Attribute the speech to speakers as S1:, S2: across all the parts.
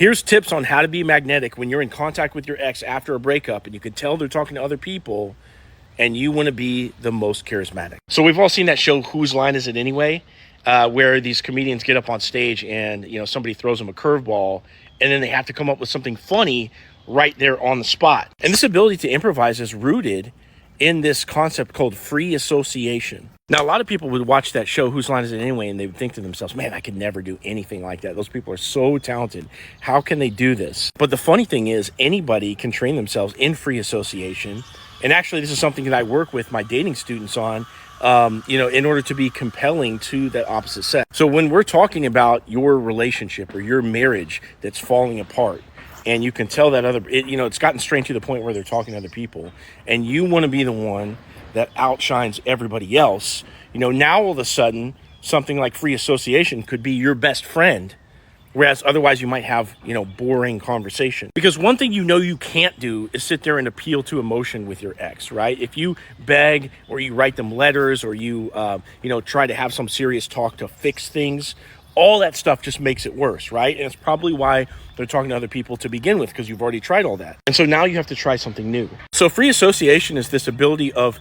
S1: Here's tips on how to be magnetic when you're in contact with your ex after a breakup and you can tell they're talking to other people and you want to be the most charismatic. So we've all seen that show, Whose Line Is It Anyway? Where these comedians get up on stage and, somebody throws them a curveball and then they have to come up with something funny right there on the spot. And this ability to improvise is rooted in this concept called free association. Now, a lot of people would watch that show, Whose Line Is It Anyway? And they would think to themselves, man, I could never do anything like that. Those people are so talented. How can they do this? But the funny thing is, anybody can train themselves in free association. And actually, this is something that I work with my dating students on, in order to be compelling to that opposite sex. So when we're talking about your relationship or your marriage that's falling apart, and you can tell that it's gotten strained to the point where they're talking to other people, and you want to be the one that outshines everybody else, now all of a sudden, something like free association could be your best friend, whereas otherwise you might have, boring conversation. Because one thing you can't do is sit there and appeal to emotion with your ex, right? If you beg or you write them letters or you try to have some serious talk to fix things, all that stuff just makes it worse, right? And it's probably why they're talking to other people to begin with, because you've already tried all that. And so now you have to try something new. So free association is this ability of,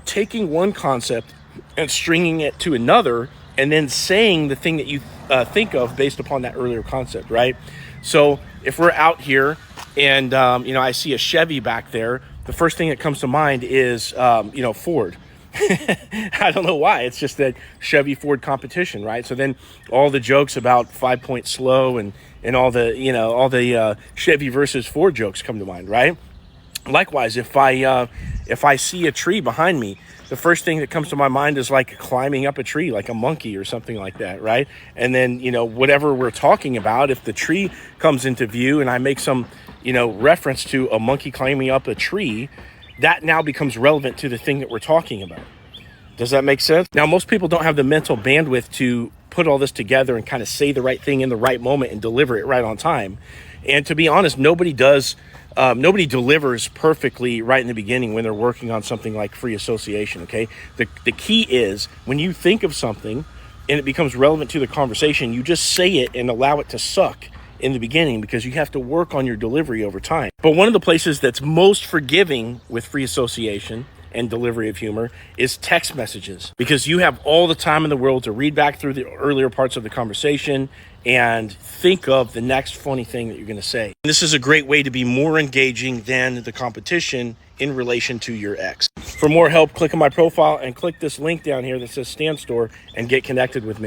S1: taking one concept and stringing it to another and then saying the thing that you think of based upon that earlier concept, right? So if we're out here and, I see a Chevy back there, the first thing that comes to mind is, Ford. I don't know why. It's just that Chevy Ford competition, right? So then all the jokes about 5-point slow and all the Chevy versus Ford jokes come to mind, right? Likewise, if I see a tree behind me, the first thing that comes to my mind is like climbing up a tree, like a monkey or something like that, right? And then, whatever we're talking about, if the tree comes into view and I make some, reference to a monkey climbing up a tree, that now becomes relevant to the thing that we're talking about. Does that make sense? Now, most people don't have the mental bandwidth to put all this together and kind of say the right thing in the right moment and deliver it right on time. And to be honest, nobody delivers perfectly right in the beginning when they're working on something like free association, okay? The key is when you think of something and it becomes relevant to the conversation, you just say it and allow it to suck in the beginning, because you have to work on your delivery over time. But one of the places that's most forgiving with free association and delivery of humor is text messages, because you have all the time in the world to read back through the earlier parts of the conversation and think of the next funny thing that you're going to say. And this is a great way to be more engaging than the competition in relation to your ex. For more help, click on my profile and click this link down here that says Stan Store and get connected with me.